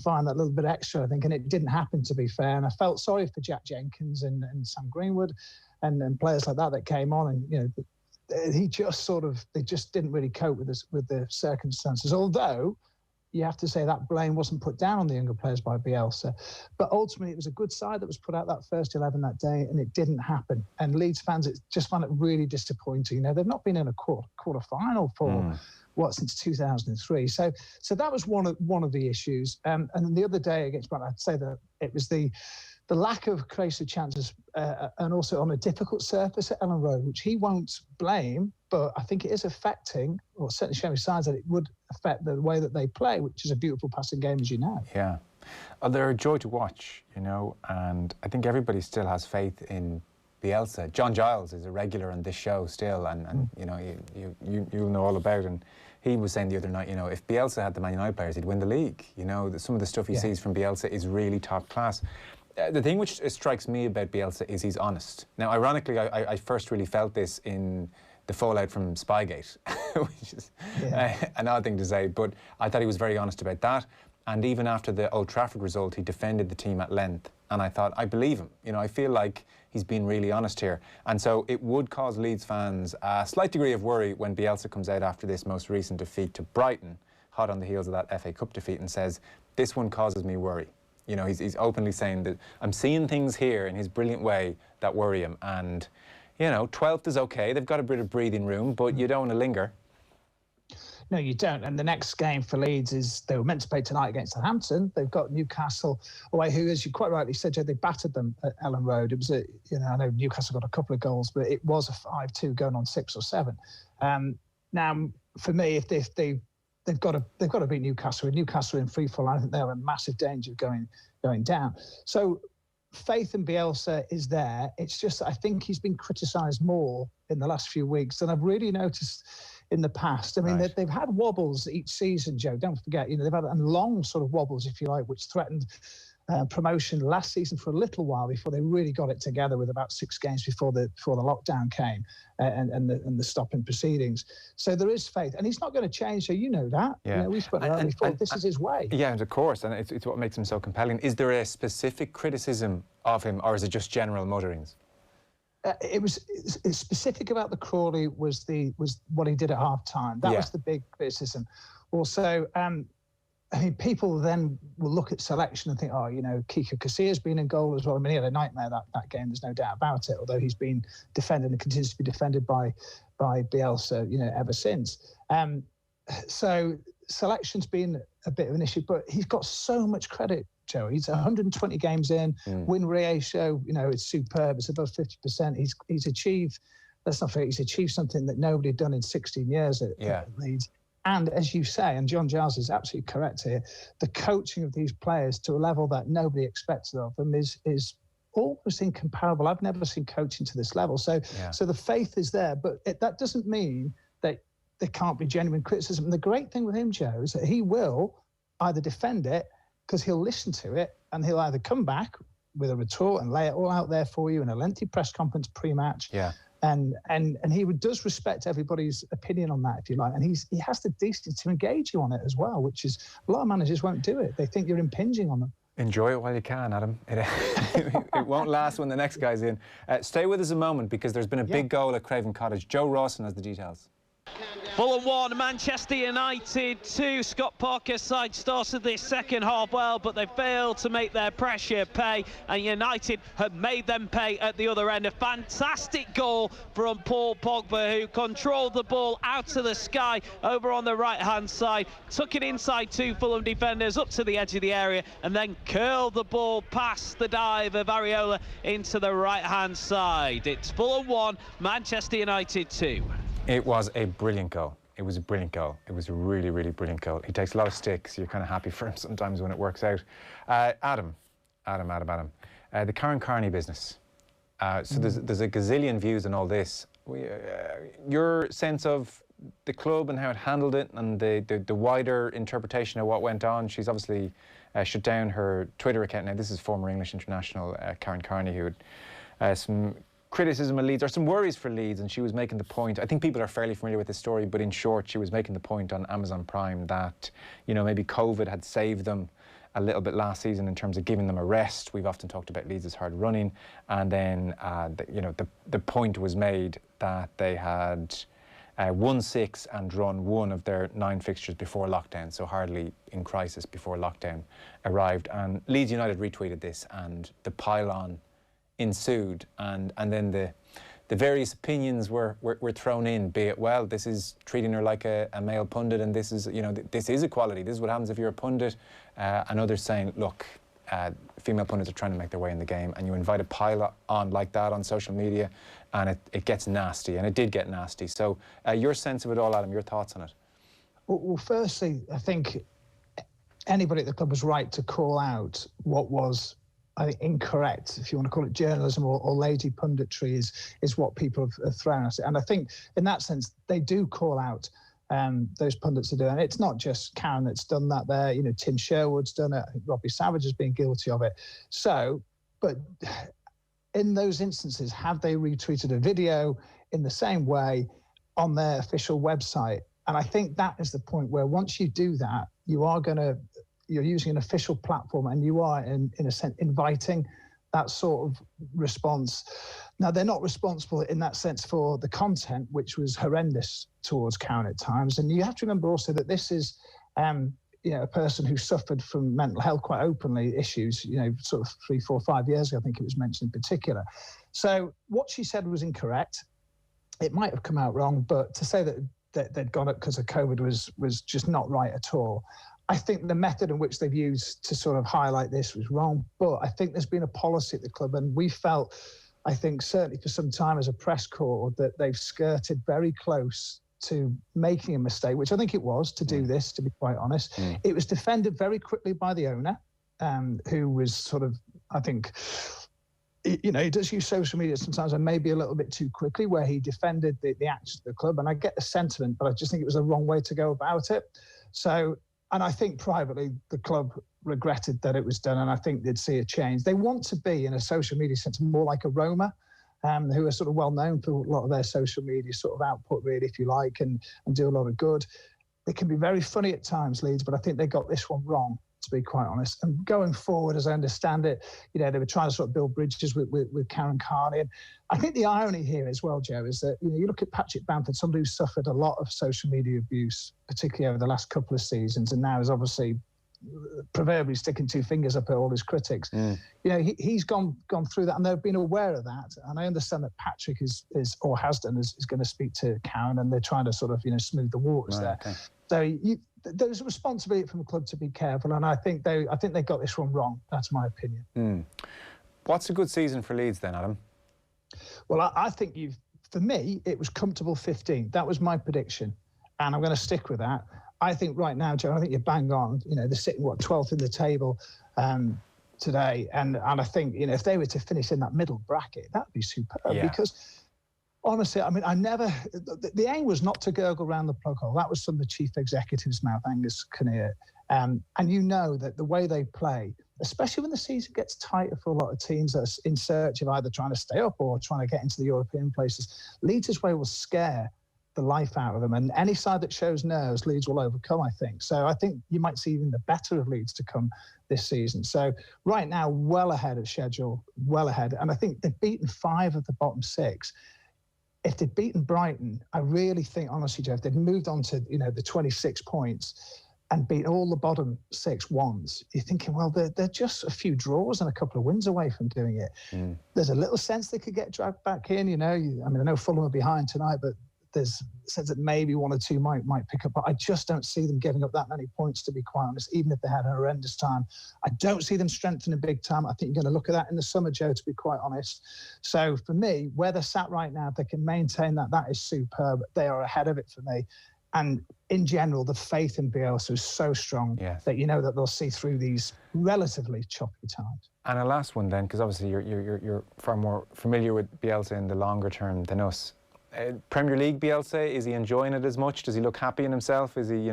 Speaker 16: find that little bit extra, I think. And it didn't happen, to be fair. And I felt sorry for Jack Jenkins and Sam Greenwood and players like that came on, and they just didn't really cope with the circumstances. Although you have to say that blame wasn't put down on the younger players by Bielsa, but ultimately it was a good side that was put out that first 11 that day, and it didn't happen. And Leeds fans just found it really disappointing. They've not been in a quarter final for since 2003. So that was one of the issues. And then the other day against Brighton, I'd say that it was the lack of creative chances and also on a difficult surface at Ellen Road, which he won't blame, but I think it is affecting, or certainly showing signs that it would affect the way that they play, which is a beautiful passing game, as you know.
Speaker 3: Yeah. They're a joy to watch, and I think everybody still has faith in Bielsa. John Giles is a regular on this show still, and you'll know all about it. And he was saying the other night, if Bielsa had the Man United players, he'd win the league. Some of the stuff he sees from Bielsa is really top class. The thing which strikes me about Bielsa is he's honest. Now, ironically, I first really felt this in the fallout from Spygate, which is an odd thing to say, but I thought he was very honest about that. And even after the Old Trafford result, he defended the team at length. And I thought, I believe him. I feel like he's been really honest here. And so it would cause Leeds fans a slight degree of worry when Bielsa comes out after this most recent defeat to Brighton, hot on the heels of that FA Cup defeat, and says, this one causes me worry. He's openly saying that I'm seeing things here in his brilliant way that worry him. And, 12th is okay. They've got a bit of breathing room, but you don't want to linger.
Speaker 16: No, you don't. And the next game for Leeds is they were meant to play tonight against Southampton. They've got Newcastle away, who, as you quite rightly said, Joe, they battered them at Ellen Road. It was I know Newcastle got a couple of goals, but it was a 5-2 going on 6 or 7. Now, for me, if they've got to beat Newcastle. With Newcastle in free fall, I think they're in massive danger of going down. So faith in Bielsa is there. It's just I think he's been criticised more in the last few weeks than I've really noticed in the past. I mean, they've had wobbles each season, Joe. Don't forget, they've had long sort of wobbles, if you like, which threatened promotion last season for a little while before they really got it together, with about 6 games before the lockdown came and the stop in proceedings. So there is faith, and he's not going to change. So you know that.
Speaker 3: Yeah,
Speaker 16: we spoke about it before. This is his way.
Speaker 3: Yeah, and of course, and it's what makes him so compelling. Is there a specific criticism of him, or is it just general mutterings?
Speaker 16: It's specific about the Crawley was what he did at half time. That was the big criticism. Also, I mean, people then will look at selection and think, oh, you know, Kiko Casillas been in goal as well. I mean, he had a nightmare that game. There's no doubt about it. Although he's been defended and continues to be defended by Bielsa, you know, ever since. So selection's been a bit of an issue, but he's got so much credit, Joe. He's 120 games in. Win ratio, you know, it's superb. It's above 50%. He's achieved. Let's not forget, he's achieved something that nobody had done in 16 years at Leeds. And as you say, and John Giles is absolutely correct here, the coaching of these players to a level that nobody expected of them is almost incomparable. I've never seen coaching to this level. So the faith is there, but that doesn't mean that there can't be genuine criticism. And the great thing with him, Joe, is that he will either defend it, because he'll listen to it, and he'll either come back with a retort and lay it all out there for you in a lengthy press conference pre-match.
Speaker 3: Yeah.
Speaker 16: And he does respect everybody's opinion on that, if you like. And he has the decency to engage you on it as well, which is a lot of managers won't do it. They think you're impinging on them.
Speaker 3: Enjoy it while you can, Adam. It won't last when the next guy's in. Stay with us a moment, because there's been a big goal at Craven Cottage. Joe Rawson has the details.
Speaker 2: Fulham 1, Manchester United 2. Scott Parker's side started this second half well, but they failed to make their pressure pay, and United have made them pay at the other end. A fantastic goal from Paul Pogba, who controlled the ball out to the sky over on the right-hand side, took it inside 2 Fulham defenders up to the edge of the area, and then curled the ball past the dive of Areola into the right-hand side. It's Fulham 1, Manchester United 2.
Speaker 3: It was a brilliant goal. It was a brilliant goal. It was a really, really brilliant goal. He takes a lot of sticks. You're kind of happy for him sometimes when it works out. Adam. The Karen Carney business. So there's a gazillion views on all this. Your sense of the club and how it handled it, and the wider interpretation of what went on. She's obviously shut down her Twitter account now. This is former English international Karen Carney, who had some criticism of Leeds, or some worries for Leeds, and she was making the point. I think people are fairly familiar with this story, but in short, she was making the point on Amazon Prime that, you know, maybe COVID had saved them a little bit last season in terms of giving them a rest. We've often talked about Leeds' hard running, and then the point was made that they had won 6 and drawn 1 of their 9 fixtures before lockdown, so hardly in crisis before lockdown arrived. And Leeds United retweeted this, and the pile-on ensued, and then the various opinions were thrown in, be it, well, this is treating her like a male pundit, and this is, you know, this is equality, this is what happens if you're a pundit, and others saying, look, female pundits are trying to make their way in the game, and you invite a pile on like that on social media, and it gets nasty, and it did get nasty. So your sense of it all, Adam, your thoughts on it?
Speaker 16: Well, firstly, I think anybody at the club was right to call out what was, I think, incorrect, if you want to call it journalism or lazy punditry, is what people have thrown at it. And I think in that sense, they do call out those pundits are doing. It's not just Karen that's done that there. You know, Tim Sherwood's done it. I think Robbie Savage has been guilty of it. So, but in those instances, have they retweeted a video in the same way on their official website? And I think that is the point where once you do that, you're using an official platform, and you are, in a sense, inviting that sort of response. Now, they're not responsible in that sense for the content, which was horrendous towards Karen at times. And you have to remember also that this is, a person who suffered from mental health quite openly issues, sort of 3, 4, 5 years ago, I think it was mentioned in particular. So what she said was incorrect. It might have come out wrong, but to say that they'd got it because of COVID was just not right at all. I think the method in which they've used to sort of highlight this was wrong, but I think there's been a policy at the club, and we felt, I think certainly for some time as a press corps, that they've skirted very close to making a mistake, which I think it was, to do this, to be quite honest. It was defended very quickly by the owner, who was sort of, I think, he does use social media sometimes, and maybe a little bit too quickly, where he defended the actions of the club. And I get the sentiment, but I just think it was the wrong way to go about it. So And I think privately, the club regretted that it was done, and I think they'd see a change. They want to be, in a social media sense, more like a Roma, who are sort of well known for a lot of their social media sort of output, really, if you like, and do a lot of good. They can be very funny at times, Leeds, but I think they got this one wrong, to be quite honest. And going forward, as I understand it, they were trying to sort of build bridges with Karen Carney. And I think the irony here as well, Joe, is that, you look at Patrick Bamford, somebody who's suffered a lot of social media abuse, particularly over the last couple of seasons, and now is obviously proverbially sticking two fingers up at all his critics. He's gone through that, and they've been aware of that. And I understand that Patrick is going to speak to Karen, and they're trying to sort of smooth the waters there. Okay. So there's a responsibility from the club to be careful, and I think they got this one wrong. That's my opinion.
Speaker 3: What's a good season for Leeds then, Adam?
Speaker 16: Well, I think for me, it was comfortable 15. That was my prediction, and I'm going to stick with that. I think right now, Joe, I think you're bang on. They're sitting, 12th in the table today. And I think, if they were to finish in that middle bracket, that would be superb. Yeah. Because, honestly, I mean, the aim was not to gurgle around the plug hole. That was from the chief executive's mouth, Angus Kinnear. And that the way they play, especially when the season gets tighter for a lot of teams that are in search of either trying to stay up or trying to get into the European places, Leeds' way will scare the life out of them, and any side that shows nerves, Leeds will overcome, I think. So I think you might see even the better of Leeds to come this season. So right now, well ahead of schedule, well ahead. And I think they've beaten 5 of the bottom 6. If they'd beaten Brighton, I really think, honestly, Jeff, they'd moved on to, the 26 points and beat all the bottom 6 ones. You're thinking, well, they're just a few draws and a couple of wins away from doing it. There's a little sense they could get dragged back in, I know Fulham are behind tonight, but there's a sense that maybe 1 or 2 might pick up, but I just don't see them giving up that many points, to be quite honest, even if they had a horrendous time. I don't see them strengthening big time. I think you're going to look at that in the summer, Joe, to be quite honest. So for me, where they're sat right now, if they can maintain that is superb. They are ahead of it for me. And in general, the faith in Bielsa is so strong that that they'll see through these relatively choppy times. And
Speaker 3: a last one then, because obviously you're far more familiar with Bielsa in the longer term than us. Premier League Bielsa, is he enjoying it as much? Does he look happy in himself? Is he,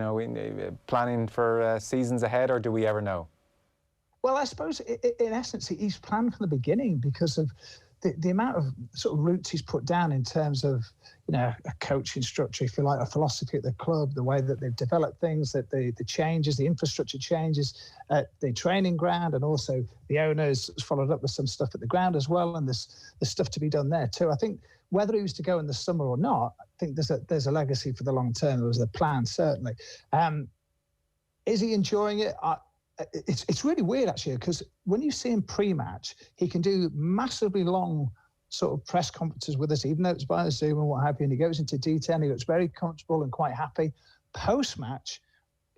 Speaker 3: planning for seasons ahead, or do we ever know?
Speaker 16: Well, I suppose in essence he's planned from the beginning because of the amount of sort of roots he's put down in terms of a coaching structure, if you like, a philosophy at the club, the way that they've developed things, that the changes, the infrastructure changes at the training ground, and also the owners followed up with some stuff at the ground as well, and there's stuff to be done there too. I think whether he was to go in the summer or not, I think there's a legacy for the long term. There was a plan, certainly. Is he enjoying it? It's really weird, actually, because when you see him pre-match, he can do massively long sort of press conferences with us, even though it's by Zoom and what have you, and he goes into detail, and he looks very comfortable and quite happy. Post-match,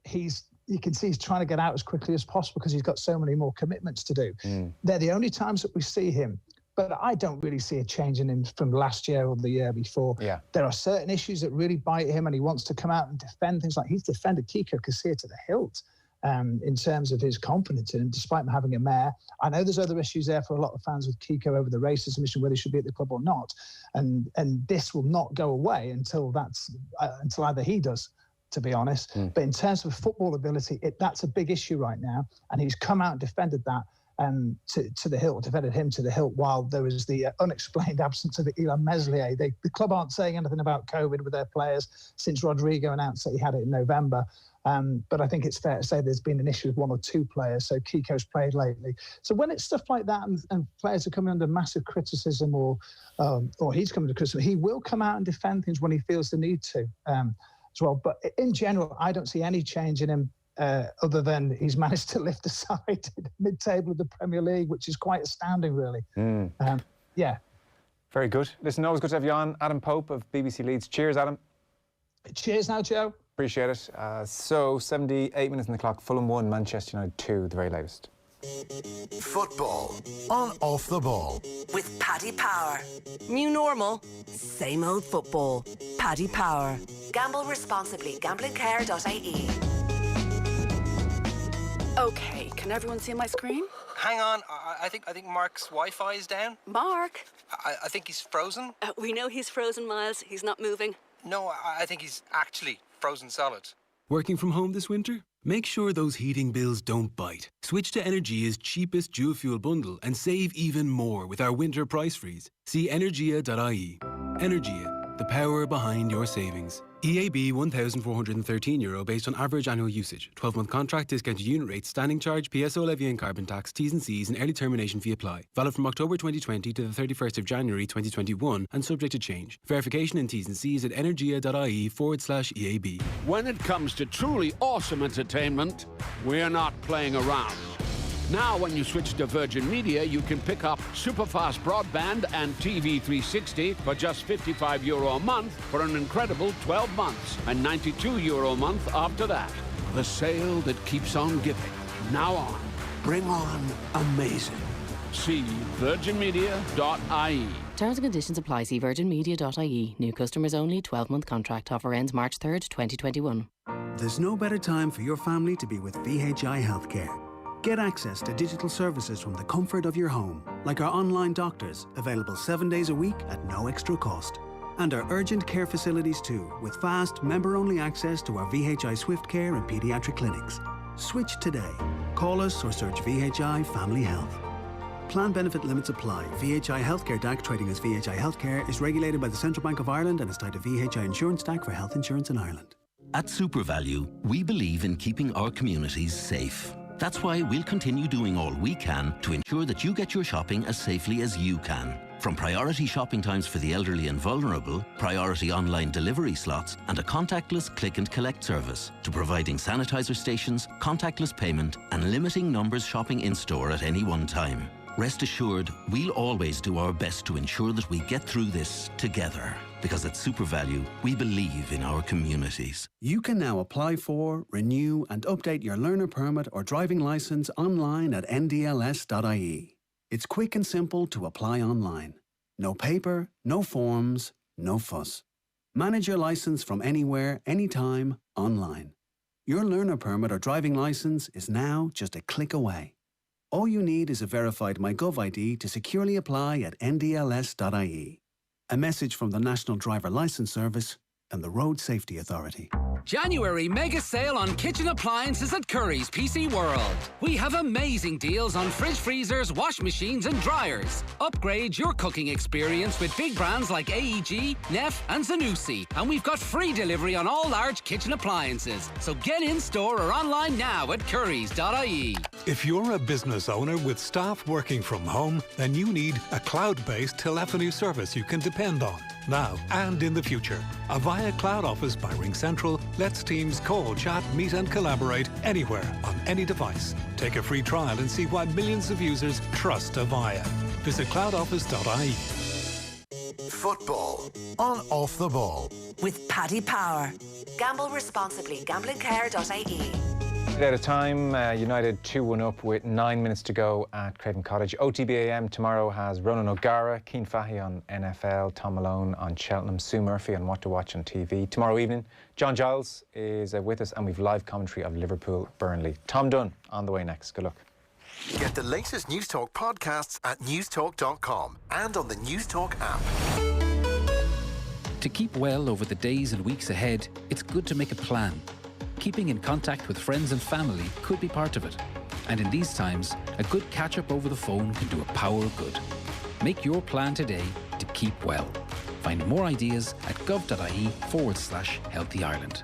Speaker 16: you can see he's trying to get out as quickly as possible because he's got so many more commitments to do. They're the only times that we see him. But I don't really see a change in him from last year or the year before. Yeah. There are certain issues that really bite him, and he wants to come out and defend things. Like he's defended Kiko Casilla to the hilt in terms of his confidence in him, despite him having a mare. I know there's other issues there for a lot of fans with Kiko over the racism issue, whether he should be at the club or not. And this will not go away until either he does, to be honest. But in terms of football ability, that's a big issue right now. And he's come out and defended that. To the hilt, defended him to the hilt, while there was the unexplained absence of Ilan Meslier. The club aren't saying anything about COVID with their players since Rodrigo announced that he had it in November. But I think it's fair to say there's been an issue with 1 or 2 players. So Kiko's played lately. So when it's stuff like that and players are coming under massive criticism or he's coming to criticism, he will come out and defend things when he feels the need to as well. But in general, I don't see any change in him. Other than he's managed to lift the side mid-table of the Premier League, which is quite astounding, really. Yeah.
Speaker 3: Very good. Listen, always good to have you on. Adam Pope of BBC Leeds. Cheers, Adam.
Speaker 16: Cheers now, Joe.
Speaker 3: Appreciate it. So, 78 minutes on the clock. Fulham 1, Manchester United 2, the very latest.
Speaker 5: Football on Off the Ball.
Speaker 6: With Paddy Power. New normal, same old football. Paddy Power. Gamble responsibly. Gamblingcare.ie.
Speaker 17: Okay, can everyone see my screen?
Speaker 18: Hang on, I think Mark's Wi-Fi is down.
Speaker 17: Mark?
Speaker 18: I think he's frozen.
Speaker 17: We know he's frozen, Miles. He's not moving.
Speaker 18: No, I think he's actually frozen solid.
Speaker 19: Working from home this winter? Make sure those heating bills don't bite. Switch to Energia's cheapest dual fuel bundle and save even more with our winter price freeze. See energia.ie. Energia, the power behind your savings. EAB €1,413 based on average annual usage. 12-month contract, discounted unit rates, standing charge, PSO levy and carbon tax, T's and C's and early termination fee apply. Valid from October 2020 to the 31st of January 2021 and subject to change. Verification and T's and C's at energia.ie/EAB.
Speaker 20: When it comes to truly awesome entertainment, we're not playing around. Now, when you switch to Virgin Media, you can pick up superfast broadband and TV 360 for just €55 a month for an incredible 12 months and €92 a month after that. The sale that keeps on giving. Now on. Bring on amazing. See virginmedia.ie.
Speaker 21: Terms and conditions apply. See virginmedia.ie. New customers only. 12-month contract. Offer ends March 3rd, 2021.
Speaker 22: There's no better time for your family to be with VHI Healthcare. Get access to digital services from the comfort of your home, like our online doctors, available 7 days a week at no extra cost. And our urgent care facilities too, with fast, member-only access to our VHI Swift Care and paediatric clinics. Switch today. Call us or search VHI Family Health. Plan benefit limits apply. VHI Healthcare DAC, trading as VHI Healthcare, is regulated by the Central Bank of Ireland and is tied to VHI Insurance DAC for health insurance in Ireland.
Speaker 23: At SuperValue, we believe in keeping our communities safe. That's why we'll continue doing all we can to ensure that you get your shopping as safely as you can. From priority shopping times for the elderly and vulnerable, priority online delivery slots, and a contactless click and collect service, to providing sanitizer stations, contactless payment, and limiting numbers shopping in store at any one time. Rest assured, we'll always do our best to ensure that we get through this together. Because at SuperValue, we believe in our communities.
Speaker 22: You can now apply for, renew and update your learner permit or driving licence online at ndls.ie. It's quick and simple to apply online. No paper, no forms, no fuss. Manage your licence from anywhere, anytime, online. Your learner permit or driving licence is now just a click away. All you need is a verified MyGov ID to securely apply at ndls.ie. A message from the National Driver Licence Service and the Road Safety Authority.
Speaker 9: January mega sale on kitchen appliances at Curry's PC World. We have amazing deals on fridge freezers, wash machines and dryers. Upgrade your cooking experience with big brands like AEG, Neff and Zanussi. And we've got free delivery on all large kitchen appliances. So get in store or online now at currys.ie.
Speaker 24: If you're a business owner with staff working from home, then you need a cloud-based telephony service you can depend on, now and in the future. Avaya Cloud Office by RingCentral lets teams call, chat, meet and collaborate anywhere on any device. Take a free trial and see why millions of users trust Avaya. Visit cloudoffice.ie.
Speaker 5: Football on Off the Ball.
Speaker 6: With Paddy Power. Gamble responsibly. Gamblingcare.ie.
Speaker 3: At a time, United 2-1 up with 9 minutes to go at Creighton Cottage. OTB AM tomorrow has Ronan O'Gara, Cian Fahey on NFL, Tom Malone on Cheltenham, Sue Murphy on What to Watch on TV. Tomorrow evening, John Giles is with us and we've live commentary of Liverpool-Burnley. Tom Dunn on the way next. Good luck.
Speaker 5: Get the latest News Talk podcasts at newstalk.com and on the News Talk app.
Speaker 9: To keep well over the days and weeks ahead, it's good to make a plan. Keeping in contact with friends and family could be part of it. And in these times, a good catch-up over the phone can do a power of good. Make your plan today to keep well. Find more ideas at gov.ie/Healthy Ireland.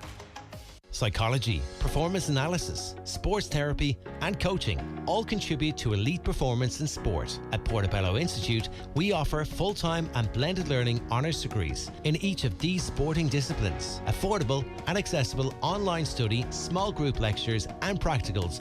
Speaker 25: Psychology, performance analysis, sports therapy and coaching all contribute to elite performance in sport. At Portobello Institute, we offer full-time and blended learning honours degrees in each of these sporting disciplines. Affordable and accessible online study, small group lectures and practicals